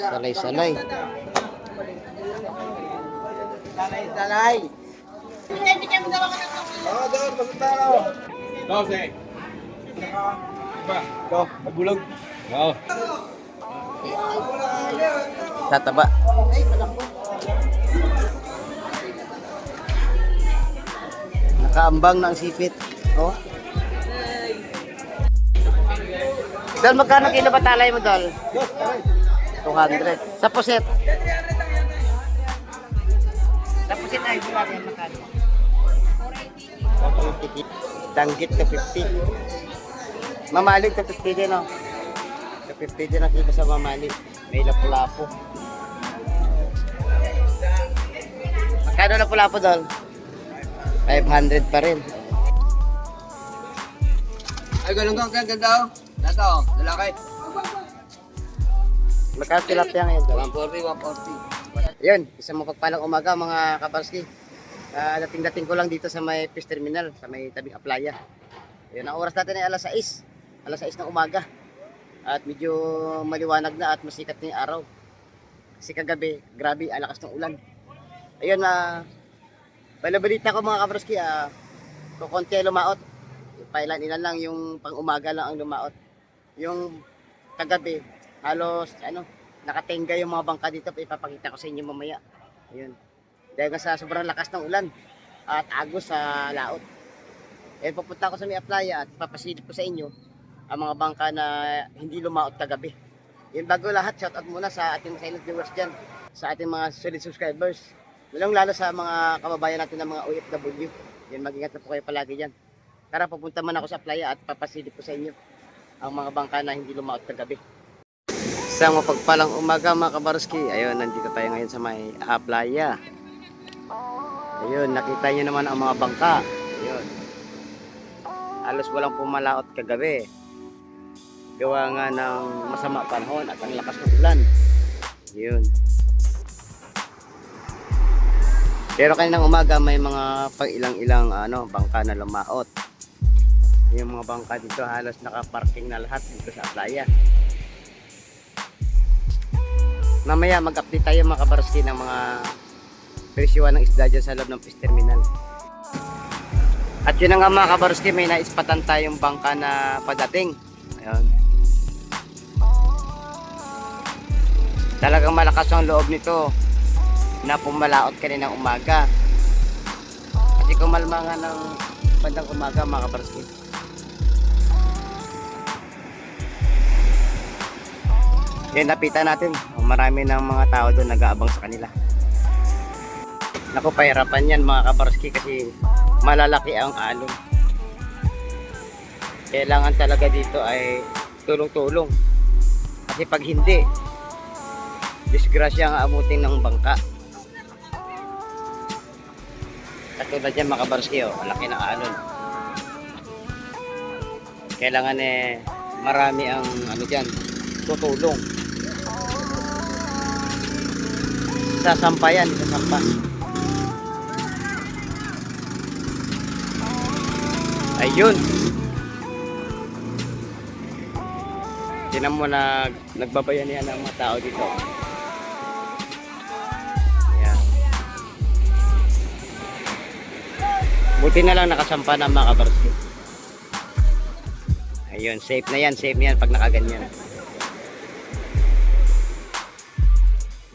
Salay-salay. Salay-salay. Oo, doon. Pasunta ako. Dose. Ito, nagulog. Oo. Tataba. Nakaambang na ang sipit. Oh. Dal, magkano kilo ba talay mo, Dal? 200. Sa puset. Sa puset ay buwan yan magkano? 480. Danggit to 50. Mamalig to 50 din, no? To 50 din ang kilo sa mamalig. May lapu-lapo. Magkano lapu-lapo, Dal? 500 pa rin. Ay, ganun ka. Ganda oh. Dato, lalaki. Magkano tilapia ngayon, Dal? 140, 140. Yun, isang mapagpalang umaga mga kabarski. Dating-dating ko lang dito sa may fish terminal, sa may tabing Aplaya. Yun, ang oras natin ay alas 6. Alas 6 ng umaga. At medyo maliwanag na at masikat na yung araw. Kasi kagabi, grabe, alakas ng ulan. Ayun, balabalita ko mga kabarski, kung konti ay lumaot. Pailan-ilan lang yung pang umaga lang ang lumaot. Yung kagabi, halos nakatenga yung mga bangka dito, ipapakita ko sa inyo mamaya. Ayun. Dahil nga sa sobrang lakas ng ulan at agos sa laot. Eh pupunta ko sa may Aplaya at papasilip ko sa inyo ang mga bangka na hindi lumaot kagabi. Yun, bago lahat, shout out muna sa ating silent viewers dyan, sa ating mga solid subscribers. Lalo sa mga kababayan natin ng mga OFW. Yun, mag-ingat na po kayo palagi dyan. Tara, pupunta man ako sa Aplaya at papasilip ko sa inyo ang mga bangka na hindi lumaot kagabi. Isang mapagpalang umaga mga kabarski. Ayun, nandito tayo ngayon sa may Aplaya. Ayun, nakita nyo naman ang mga bangka. Ayun. Halos walang pumalaot kagabi. Gawa nga ng masama panahon at ang lakas ng ulan. Ayun. Pero kaninang umaga may mga pang ilang-ilang bangka na lumaot. Yung mga bangka dito halos nakaparking na lahat dito sa Aplaya. Mamaya mag-update tayo mga kabarski ng mga presyuhan ng isda dyan sa loob ng fish terminal. At yun nga mga kabarski, may naispatan tayong bangka na padating. Ayun. Talagang malakas ang loob nito na pumalaot kaninang umaga. Kasi kumalma nga ng bandang umaga mga kabarski. Yan, napitan natin. Marami ng mga tao doon nag-aabang sa kanila. Naku, pahirapan yan mga kabarski kasi malalaki ang alon. Kailangan talaga dito ay tulong-tulong. Kasi pag hindi, disgrasya ang amutin ng bangka. Katulad yan mga kabarski, malaki ng alon. Kailangan marami ang dyan, tutulong. Sasampa yan, sasampa. Ayun. Tinan mo na nagbabayan yan ang mga tao dito. Ayan. Buti na lang nakasampa ng mga kabarski. Ayun, safe na yan pag nakaganyan.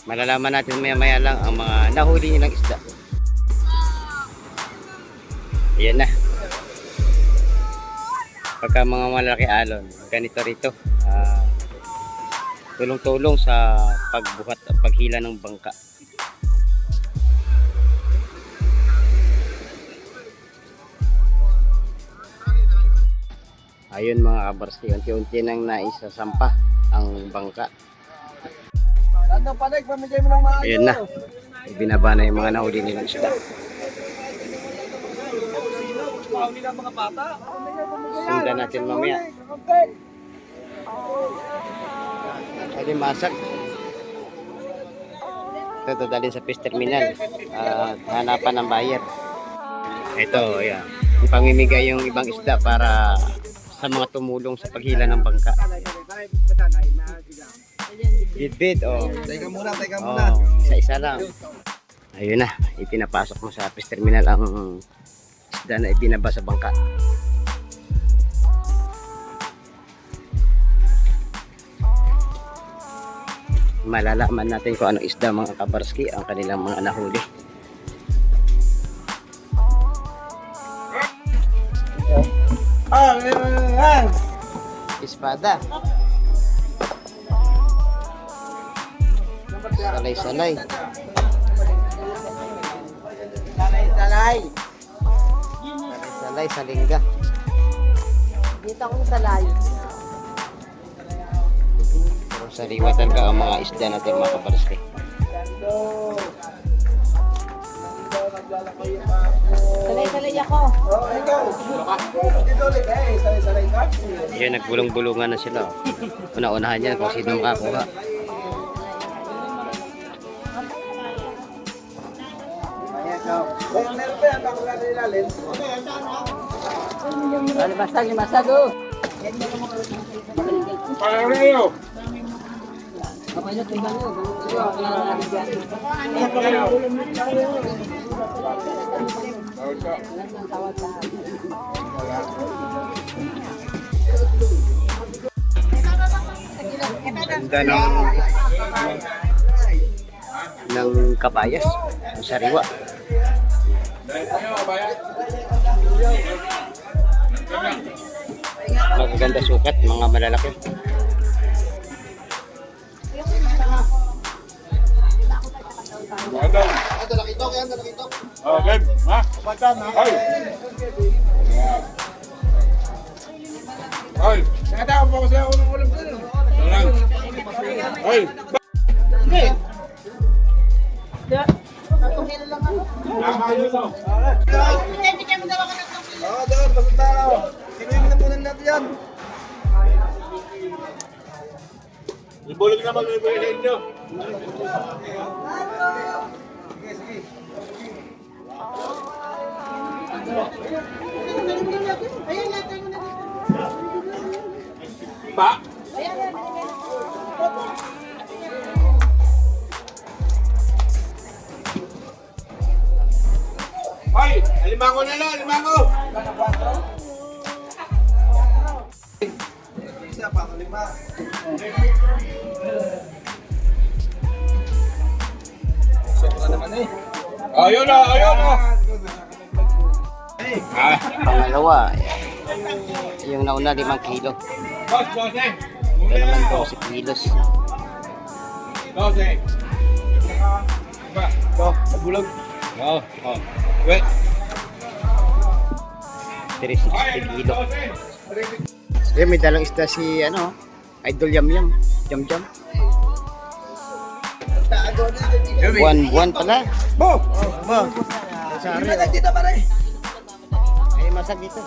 Malalaman natin maya lang ang mga nahuli nilang isda. Ayan na. Pagka mga malaki alon, ganito rito. Tulong-tulong sa pagbuhat at paghila ng bangka. Ayun mga kabarski, unti-unti nang naisasampa ang bangka. Ayun na, ibinaba na yung mga nahuli nilang isda. Sundan natin mamaya. Ay, masak. Ito dadalhin sa fish terminal at hanapan ng buyer. Ito, ayan. Pamimigay yung ibang isda para sa mga tumulong sa paghila ng bangka. Bit-bit, oh. Teka muna. Oh, isa-isa lang. Ayun na, ipinapasok mo sa fish terminal ang isda na ibinaba sa bangka. Malalaman natin kung anong isda mga kabarski ang kanilang mga nahuli. Espada. Salay-salay. Salay sa lingga. Dito akong salay. Pero sariwa talaga ang mga isda natin mga kabarski. Salay-salay ako. Yan, nagbulong-bulungan na sila. Una-unahan yan kung sino makakuha. Limasag oh. Ganda ng kabayas, ang sariwa. Magaganda sukat, mga malalaki. Okay, ha? Ay! Ay! Nakatawag po kasi ako ng ulam ko. Lang! Ay! Oo, doon. Basta tayo. Kinuhin na muna natin yan. Ibulog na mag-ibulog sa inyo. Pa? Ay! Alimango na lang! Alimango! Isa, pato lima. Sobra naman eh. Ayun na! Ayun na! Ah! Pangalawa, yung nauna 5 kilo. Boss, 12! Ito naman 12 kilos. 12! Ba? Ito, nabulog. Oo. Oh. Wait. 360 kilo. Ayun, may dalang isda si Idol Yam Yam. Jam Jam. Buwan pala. Bo! Sorry. Masag dito pare. Ay, masag dito.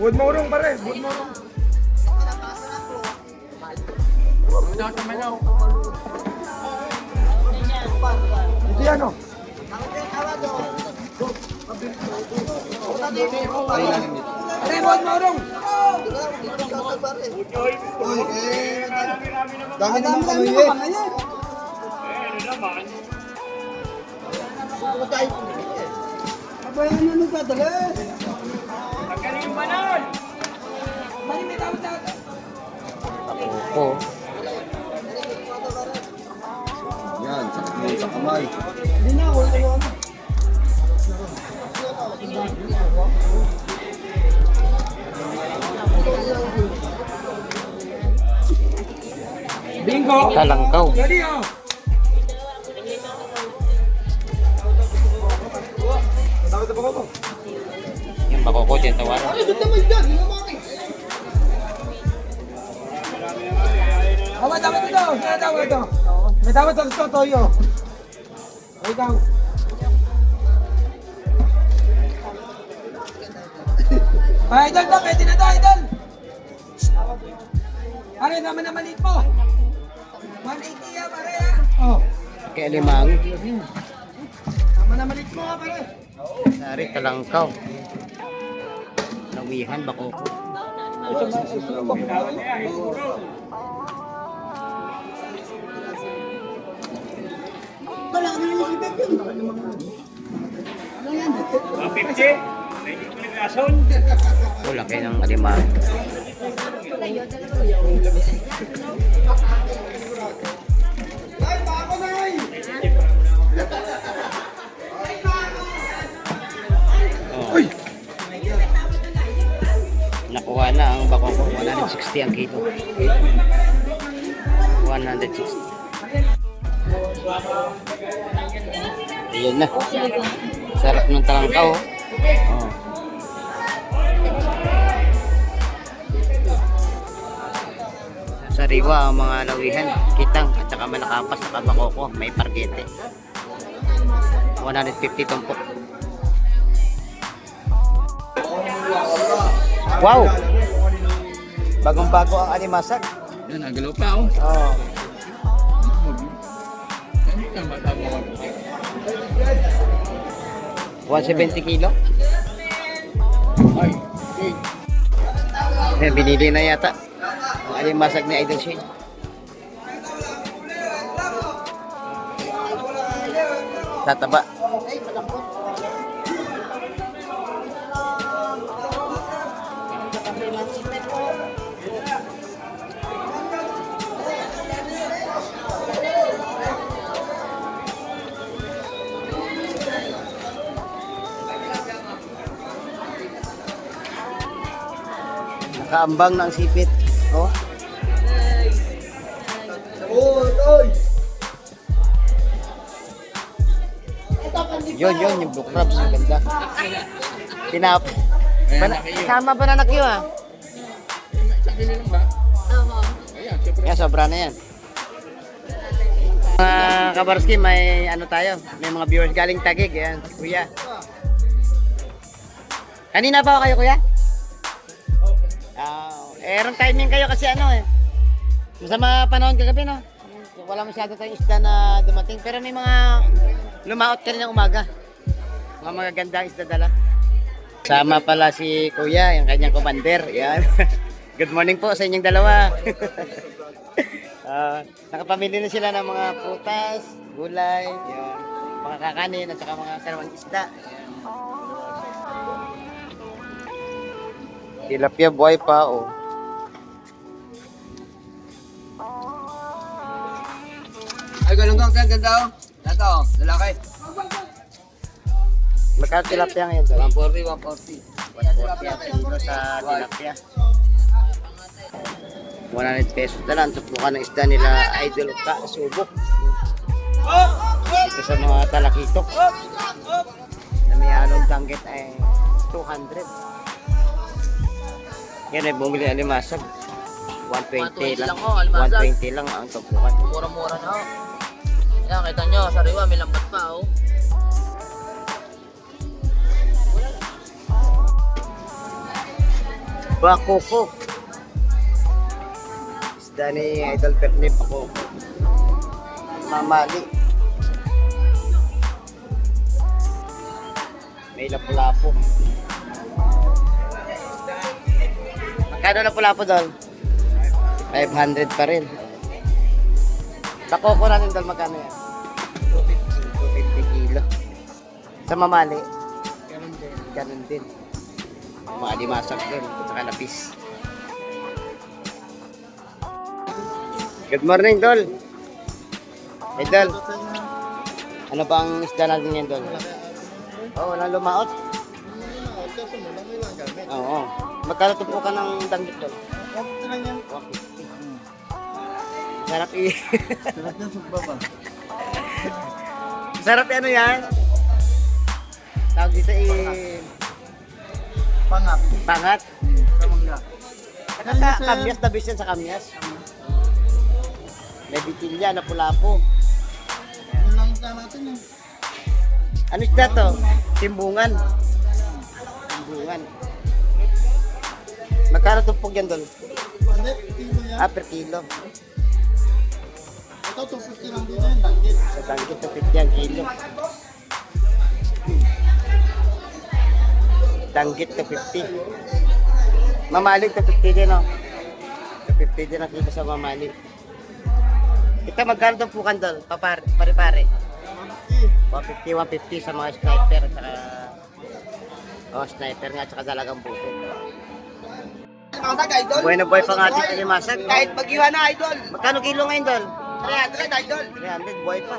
Wood morong pare. Wood morong. Ito yan o. Pare, wood morong. Dami naman kami eh. Abayan na nagdadala. Oo. Yan, sakit mo sa kamay. Bingo! Talangkaw. Dali oh! Yung bakoko dyan tawaran. Oh, may dapat ito! May dapat ito! May dapat ito, Toyo! Wait lang! Ay, idol to! Pwede na to, idol! Pare, naman na maliit mo! 180 yan, pare ha! Oh! Kaya limang. Naman na maliit mo ha, pare! Sari, talangkaw. Nawihan, bakoko. Oh, laki ng alimango. Oh. Nakuha na ang bakong ko. 160 ang kilo. 160. Ayan na. Sarap ng talangkaw. Oh. Sariwa ang mga lawihan, kitang at saka malakapas sa kabakoko, may pargete. 150 tumpok. Wow! Bagong-bago ang alimasag. Yan, nagalaw pa oh. Oh. Ano ka ba tabo? 170 kilo. Ay, okay. Binili na yata. Ang alimasag ni Idol Shane. Tataba. Nakaambang na ang sipit. Oh. Yun, yung blue crabs. Ang ganda. Tinap. Sama ba na nakyo ah? Sa kilo lang ba? Ayan, siyempre. Yan, sobra na yan. Mga Kabarski, may ano tayo. May mga viewers galing Taguig. Yan, si Kuya. Kanina pa ako kayo, Kuya? Erong timing kayo kasi ano eh. Masama panahon kagabi, no? Wala masyado tayong isda na dumating. Pero may mga lumaot ka rin ng umaga. Mga magagandang isda dala. Sama pala si Kuya, yung kanyang commander. Yan. Good morning po sa inyong dalawa. Nakapamili na sila ng mga prutas, gulay, yan. Mga kakanin at saka mga karawang isda. Tilapia buhay pa, oh. Ay, ganun ka, ganda oh. Ito, lalaki. Magkano tilapia ngayon? 140. 140 kilo sa tilapia. 100 pesos na lang. Tupukan ng isda nila Idol Ka Subok. Ito sa mga talakitok. Na may halong danggit ay 200. Yan ay bumili ng alimasag. 120 lang. 120 lang ang tupukan. Mura-mura na oh. Yan, kita nyo, sariwa, may lambat pa oh. Bakoko. Isda ni Idol Pernip ako. Mamali. May lapu-lapu. Magkano lapu-lapu doon? 500 pa rin. Bakoko natin doon magkano yan? 250 kilo. Sa mamali? Ganun din. Mga alimasag din, at saka lapis. Good morning, Dol. Hey, Dol. Ano bang isda natin yan, Dol? Oo, walang lumaot. Oo. Magkano tupukan ng danggit, Dol? 150. Sarap Sarap ng sugbaba. Sarap ano yan? Tawag dito Pangat. pangat. Kamangga. Kamyas na bis yan sa kamyas. May bitilya na pulapo. Yun lang sa natin eh. Ano isda to? Timbungan. Timbungan. Magkano tumpog yan, Dol? Kilo yan. Per kilo. Ito, 250 lang din yan. Danggit. Sa danggit to 50 ang kilo. Danggit to 50. Mamalig to 50 din, no? To 50 din ang kilo sa mamalig. Ito, magkano tumpukan, Dol? Pare-pare. 150 sa mga sniper at saka sniper nga at saka dalagang buko. Masag, idol. Bueno boy pa nga dito ni Masag. Kahit bagyuhan na, idol. Magkano kilo ngayon doon? 300, idol. 300 boy pa.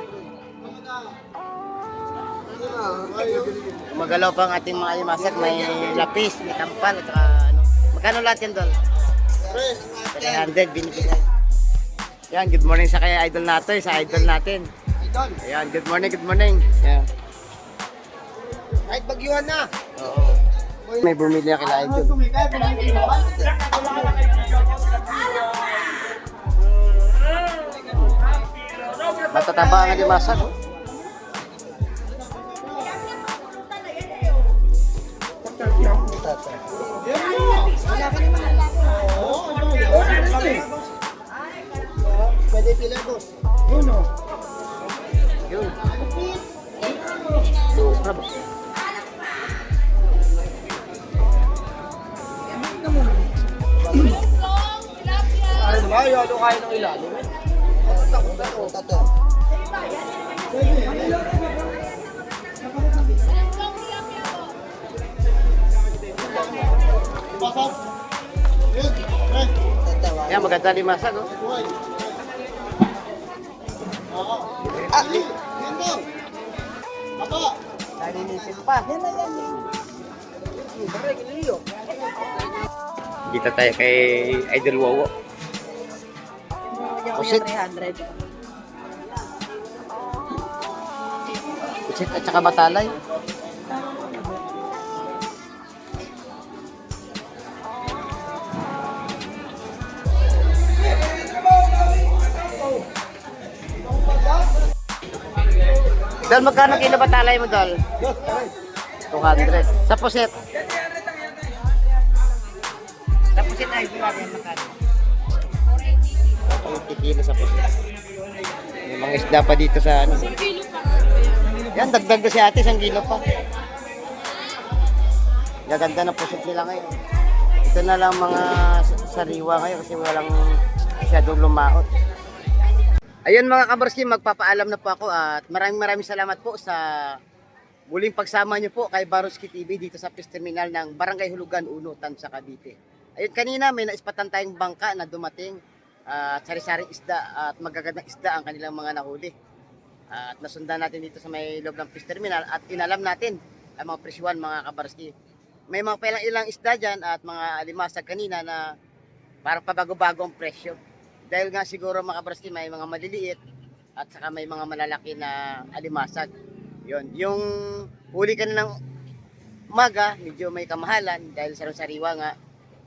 Magalaw pa ang ating mga Masag, may lapis, may kampal at saka ano. Magkano lahat yan doon? 300 binibigay. Yan, good morning sa kaya idol natin, sa idol natin. Idol. Ayan, good morning, good morning. Yan. Kahit bagyuhan na. Oo. May bumili na kila idol. Matataba nga di Masag. Oh. Pwede pila, boss. Yun. Sobra ba? Ano ba? Ano kayo ng ilalim? Tato. Yan, maganda di Masag. Oh. Yan daw. Ako. Nalinisin pa. Kita tayo kay Idol Wowo. Pusit. Pusit at saka batalay. Dol, magkano kilo batalay mo, Dol? 200. Sa pusit. Sa pusit ay natin magkano? 40 kilo sa pusit. May mga isda pa dito sa ano. Yan, dagdag na si ate, 1 kilo pa. Gaganda na pusit nila ngayon. Ito na lang mga sariwa ngayon kasi walang masyadong lumaot. Ayun mga kabarski, magpapaalam na po ako at maraming salamat po sa muling pagsama niyo po kay Baroski TV dito sa Fish Terminal ng Barangay Hulugan, Unutan sa Cavite. Ayun, kanina may naispatan tayong bangka na dumating at sari-saring isda at magagandang isda ang kanilang mga nahuli. At nasundan natin dito sa may loob ng Fish Terminal at inalam natin ang mga presyuhan mga kabarski. May mga ilang isda dyan at mga alimasag kanina na parang pabago-bago ang presyo. Dahil nga siguro mga kabarski may mga maliliit at saka may mga malalaki na alimasag. Yun. Yung huli ka na ng umaga, medyo may kamahalan dahil sa sariwa nga.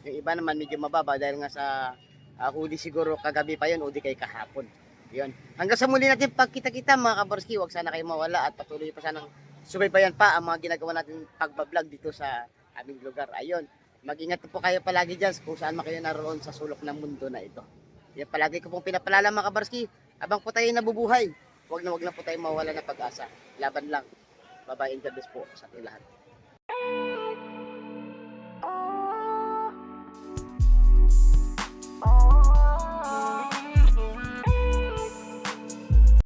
Yung iba naman medyo mababa dahil nga sa huli siguro kagabi pa yun o di kay kahapon. Yun. Hanggang sa muli natin pagkita-kita mga kabarski, huwag sana kayo mawala at patuloy pa sanang subaybayan pa ang mga ginagawa natin pagbablog dito sa aming lugar. Ayun. Mag-ingat po kayo palagi dyan kung saan man kayo naroon sa sulok ng mundo na ito. Yan palagi ko pong pinapalala mga kabarski, abang po tayo nabubuhay, wag na po tayo mawala ng pag-asa. Laban lang. Bye-bye and God bless po sa ating lahat.